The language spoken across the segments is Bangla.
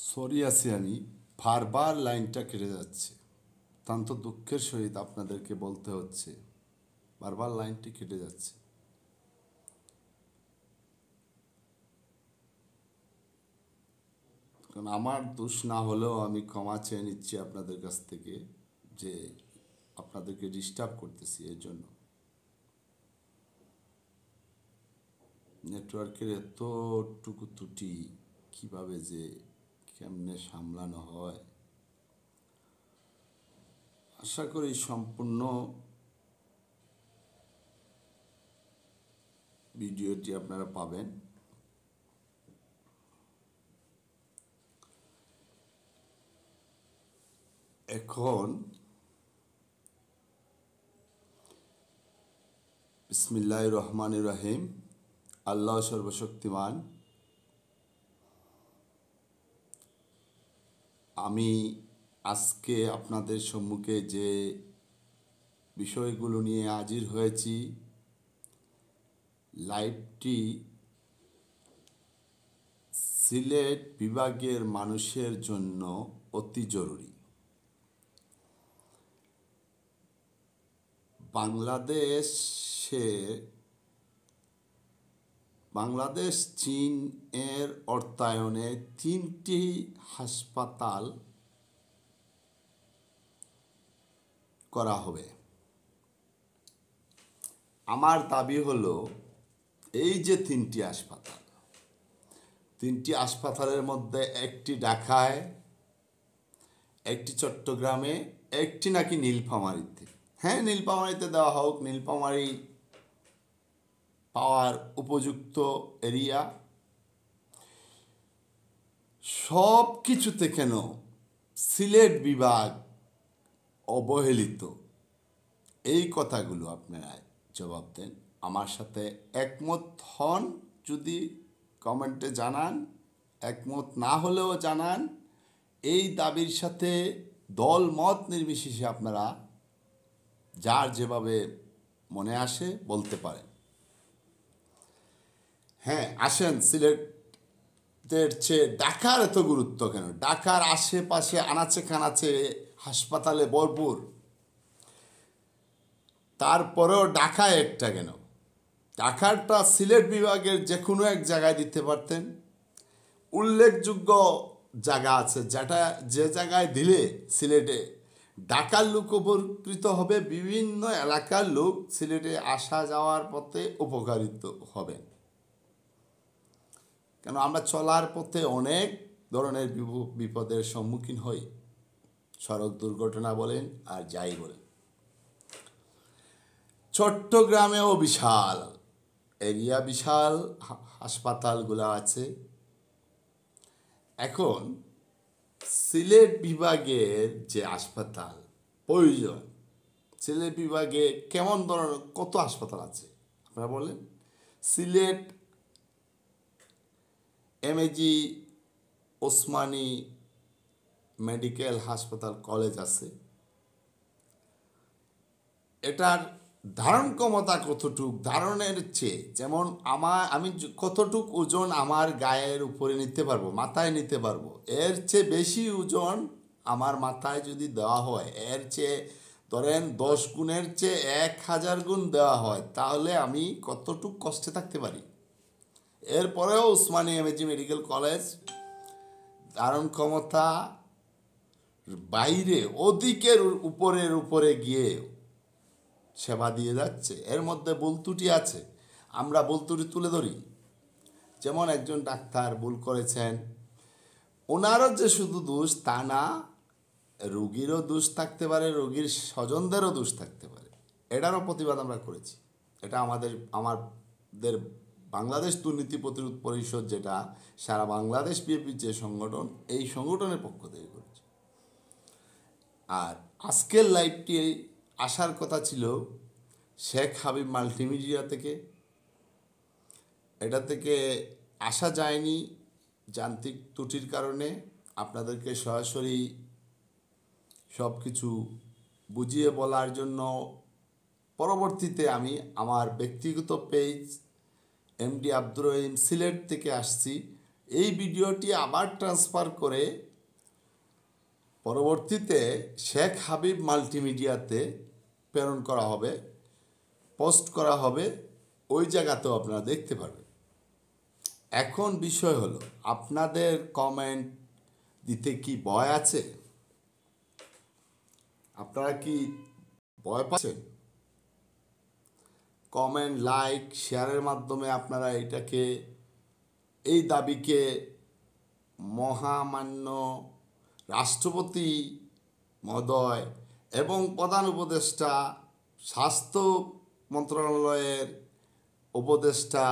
সরি আছি আমি, বারবার লাইনটা কেটে যাচ্ছে। অত্যন্ত দুঃখের সহিত আপনাদেরকে বলতে হচ্ছে, বারবার লাইনটি কেটে যাচ্ছে। কারণ আমার দোষ না হলেও আমি ক্ষমা চেয়ে নিচ্ছি আপনাদের কাছ থেকে, যে আপনাদেরকে ডিস্টার্ব করতেছি। এর জন্য নেটওয়ার্কের এতটুকু ত্রুটি কিভাবে যে কেমনে সামলানো হয়, আশা করি সম্পূর্ণ ভিডিওটি আপনারা পাবেন। এখন বিসমিল্লাহির রহমানির রহিম। আল্লাহ সর্বশক্তিমান। আমি আজকে আপনাদের সম্মুখে যে বিষয়গুলো নিয়ে হাজির হয়েছি, লাইভটি সিলেট বিভাগের মানুষের জন্য অতি জরুরি। বাংলাদেশ চীন এর অর্থায়নে 3টি হাসপাতাল করা হবে। আমার দাবি হলো, এই যে 3টি হাসপাতালের মধ্যে একটি ঢাকায়, একটি চট্টগ্রামে, একটি নাকি নীলফামারীতে। হ্যাঁ, নীলফামারীতে দেওয়া হোক, নীলফামারী পাওয়ার উপযুক্ত এরিয়া। সব কিছুতে কেন সিলেট বিভাগ অবহেলিত? এই কথাগুলো আপনারা জবাব দেন। আমার সাথে একমত হন যদি কমেন্টে জানান, একমত না হলেও জানান। এই দাবির সাথে দল মত নির্বিশেষে আপনারা যার যেভাবে মনে আসে বলতে পারেন। হ্যাঁ, আসেন, সিলেটের চেয়ে ঢাকার এত গুরুত্ব কেন? ঢাকার আশেপাশে আনাচে কানাচে হাসপাতালে ভরপুর, তারপরেও ঢাকায় একটা কেন? ঢাকারটা সিলেট বিভাগের যে কোনো এক জায়গায় দিতে পারতেন। উল্লেখযোগ্য জায়গা আছে, যে জায়গায় দিলে সিলেটে ঢাকার লোক উপকৃত হবে, বিভিন্ন এলাকার লোক সিলেটে আসা যাওয়ার পথে উপকারিত হবেন। কেন, আমরা চলার পথে অনেক ধরনের বিপদের সম্মুখীন হই, সড়ক দুর্ঘটনা বলেন আর যাই বলেন। চট্টগ্রামেও বিশাল এরিয়া, বিশাল হাসপাতালগুলো আছে। এখন সিলেট বিভাগের যে হাসপাতাল প্রয়োজন, সিলেট বিভাগে কেমন ধরনের কত হাসপাতাল আছে আপনারা বলেন? সিলেট এমএজি ওসমানী মেডিকেল হাসপাতাল কলেজ আছে। এটার ধারণ ক্ষমতা কতটুক? ধারণের চেয়ে, যেমন আমি কতটুক ওজন আমার গায়ের উপরে নিতে পারবো, মাথায় নিতে পারবো, এর চেয়ে বেশি ওজন আমার মাথায় যদি দেওয়া হয়, এর চেয়ে ধরেন 10 গুণের চেয়ে 1000 গুণ দেওয়া হয়, তাহলে আমি কতটুক কষ্টে থাকতে পারি। এরপরেও ওসমানী এমএজি মেডিকেল কলেজ ধারণ ক্ষমতা বাইরে অধিকের উপরে গিয়ে সেবা দিয়ে যাচ্ছে। এর মধ্যে ভুল ত্রুটি আছে, আমরা ভুল ত্রুটি তুলে ধরি। যেমন একজন ডাক্তার ভুল করেছেন, ওনারও যে শুধু দোষ তা না, রোগীরও দোষ থাকতে পারে, রোগীর স্বজনদেরও দোষ থাকতে পারে। এটারও প্রতিবাদ আমরা করেছি। এটা আমাদের বাংলাদেশ দুর্নীতি প্রতিরোধ পরিষদ, যেটা সারা বাংলাদেশ বিএনপির যে সংগঠন, এই সংগঠনের পক্ষ থেকে করেছি। আর আজকের লাইভটি আসার কথা ছিল শেখ হাবিব মাল্টিমিডিয়া থেকে। এটা থেকে আসা যায়নি যান্ত্রিক ত্রুটির কারণে। আপনাদেরকে সরাসরি সব কিছু বুঝিয়ে বলার জন্য পরবর্তীতে আমি আমার ব্যক্তিগত পেজ এমডি আব্দুর রহিম সিলেট থেকে আসছি। এই ভিডিওটি আবার ট্রান্সফার করে পরবর্তীতে শেখ হাবিব মাল্টিমিডিয়াতে প্রেরণ করা হবে, পোস্ট করা হবে, ওই জায়গাতেও আপনারা দেখতে পারবেন। এখন বিষয় হলো, আপনাদের কমেন্ট দিতে কি ভয় আছে? আপনারা কি ভয় পাচ্ছেন? কমেন্ট, লাইক, শেয়ারের মাধ্যমে আপনারা এই দাবিকে মহামান্য রাষ্ট্রপতি মহোদয় এবং প্রধান উপদেষ্টা, স্বাস্থ্য মন্ত্রণালয়ের উপদেষ্টা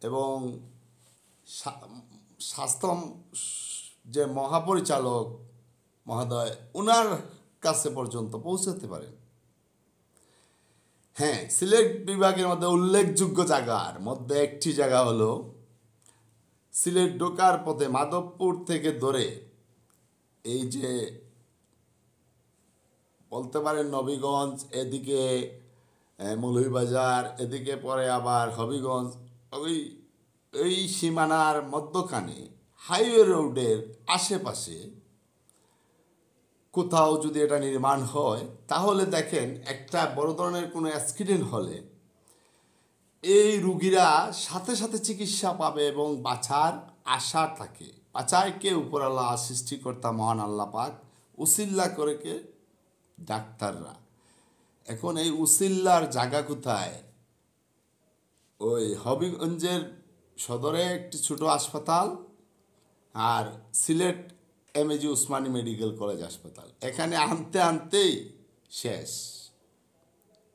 এবং স্বাস্থ্য যে মহাপরিচালক মহোদয়, ওনার কাছে পর্যন্ত পৌঁছাতে পারেন। হ্যাঁ, সিলেট বিভাগের মধ্যে উল্লেখযোগ্য জায়গার মধ্যে একটি জায়গা হলো সিলেট ঢোকার পথে মাধবপুর থেকে ধরে এই যে বলতে পারেন নবীগঞ্জ, এদিকে মৌলভীবাজার, এদিকে পরে আবার হবিগঞ্জ, ওই সীমানার মধ্যখানে হাইওয়ে রোডের আশেপাশে কোথাও যদি এটা নির্মাণ হয়, তাহলে দেখেন একটা বড় ধরনের কোনো অ্যাক্সিডেন্ট হলে এই রুগীরা সাথে সাথে চিকিৎসা পাবে এবং বাঁচার আশা থাকে। বাঁচায় কে? উপরাল্লাহ, সৃষ্টিকর্তা মহান আল্লাহ পাক, উসিল্লা করে কে? ডাক্তাররা। এখন এই উসিল্লার জায়গা কোথায়? ওই হবিগঞ্জের সদরে একটি ছোট হাসপাতাল আর Sylhet MAG Osmani medical college হাসপাতাল, এখানে আনতে আনতেই শেষ।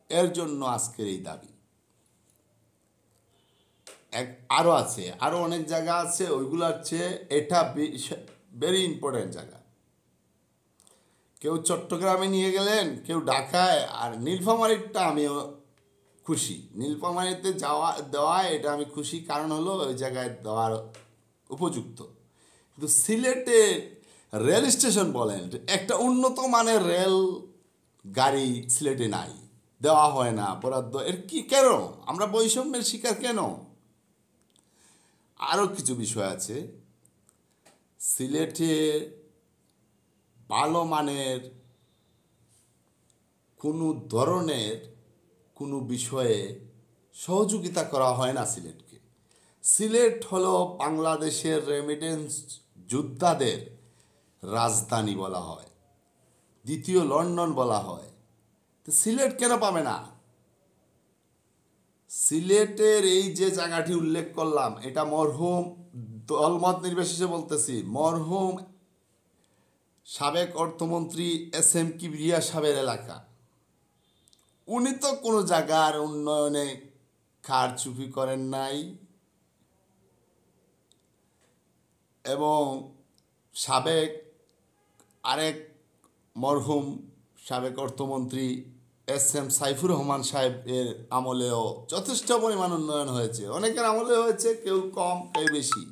এর জন্য আজকের এই দাবি। আরও আছে, আরও অনেক জায়গা আছে, ওইগুলোর চেয়ে এটা ভেরি ইম্পর্টেন্ট জায়গা। কেউ চট্টগ্রামে নিয়ে গেলেন, কেউ ঢাকায়, আর নীলফামারীরটা আমিও খুশি। নীলফামারীতে দেওয়া এটা আমি খুশি, কারণ হলো ওই জায়গায় দেওয়ার উপযুক্ত। কিন্তু সিলেটে রেল স্টেশন বলেন, একটা উন্নত মানের রেল গাড়ি সিলেটে নাই, দেওয়া হয় না বরাদ্দ। এর কি কেন? আমরা বৈষম্যের শিকার কেন? আরও কিছু বিষয় আছে। সিলেটে ভালো মানের কোনো ধরনের কোনো বিষয়ে সহযোগিতা করা হয় না সিলেটকে। সিলেট হলো বাংলাদেশের রেমিটেন্স যোদ্ধাদের রাজধানী বলা হয়, দ্বিতীয় লন্ডন বলা হয়। তো সিলেট কেন পাবে না? সিলেটের এই যে জায়গাটি উল্লেখ করলাম, এটা মরহুম, দলমত নির্বিশেষে বলতেছি, মরহুম সাবেক অর্থমন্ত্রী এস.এম. কিবরিয়া সাহেবের এলাকা। উনি তো কোনো জায়গার উন্নয়নে কারচুপি করেন নাই, এবং সাবেক আরেক মরহুম সাবেক অর্থমন্ত্রী এস.এম. সাইফুর রহমান সাহেবের আমলেও যথেষ্ট পরিমাণ উন্নয়ন হয়েছে। অনেকের আমলে হয়েছে, কেউ কম কেউ বেশি।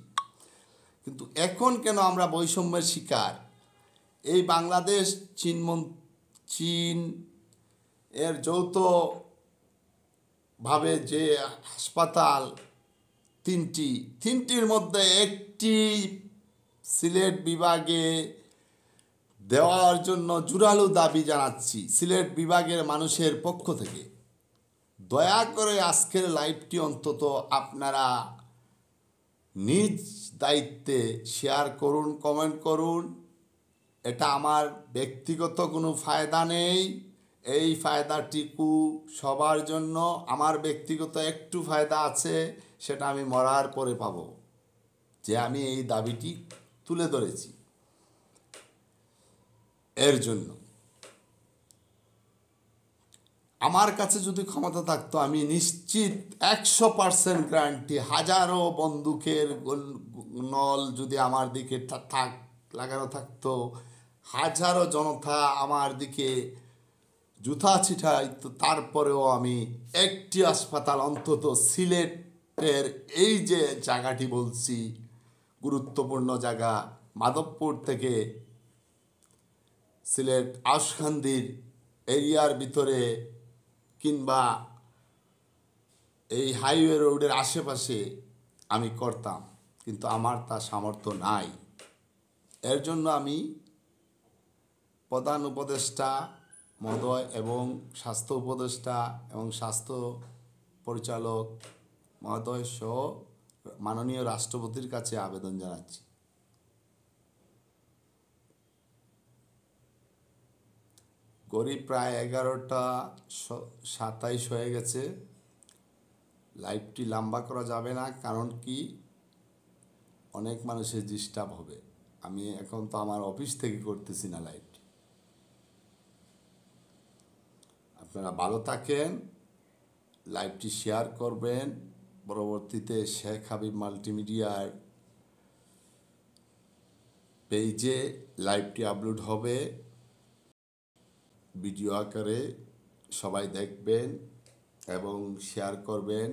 কিন্তু এখন কেন আমরা বৈষম্যের শিকার? এই বাংলাদেশ চীন এর যৌথভাবে যে হাসপাতাল তিনটির মধ্যে একটি সিলেট বিভাগে দেওয়ার জন্য জোরালো দাবি জানাচ্ছি সিলেট বিভাগের মানুষের পক্ষ থেকে। দয়া করে আজকের লাইভটি অন্তত আপনারা নিজ দায়িত্বে শেয়ার করুন, কমেন্ট করুন। এটা আমার ব্যক্তিগত কোনো ফায়দা নেই, এই ফায়দাটিকু সবার জন্য। আমার ব্যক্তিগত একটু ফায়দা আছে, সেটা আমি মরার পরে পাব, যে আমি এই দাবিটি তুলে ধরেছি। এর জন্য আমার কাছে যদি ক্ষমতা থাকতো, আমি নিশ্চিত 100% গ্যারান্টি, হাজারো বন্দুকের নল যদি আমার দিকে লাগানো থাকতো, হাজারো জনতা আমার দিকে জুতা ছিটাইতো, তারপরেও আমি একটি হাসপাতাল অন্তত সিলেটের এই যে জায়গাটি বলছি গুরুত্বপূর্ণ জায়গা, মাধবপুর থেকে সিলেট আউশখান্দির এরিয়ার ভিতরে কিংবা এই হাইওয়ে রোডের আশেপাশে আমি করতাম। কিন্তু আমার তা সামর্থ্য নাই। এর জন্য আমি প্রধান উপদেষ্টা মহোদয় এবং স্বাস্থ্য উপদেষ্টা এবং স্বাস্থ্য পরিচালক মহোদয় সহ মাননীয় রাষ্ট্রপতির কাছে আবেদন জানাচ্ছি। ঘড়ি প্রায় 11:27 হয়ে গেছে। লাইভটি লম্বা করা যাবে না, কারণ কি অনেক মানুষের ডিস্টার্ব হবে। আমি এখন তো আমার অফিস থেকে করতেছি না লাইভটি। আপনারা ভালো থাকেন, লাইভটি শেয়ার করবেন। পরবর্তীতে শেখ হাবিব মাল্টিমিডিয়ার পেজে লাইভটি আপলোড হবে ভিডিও আকারে। সবাই দেখবেন এবং শেয়ার করবেন।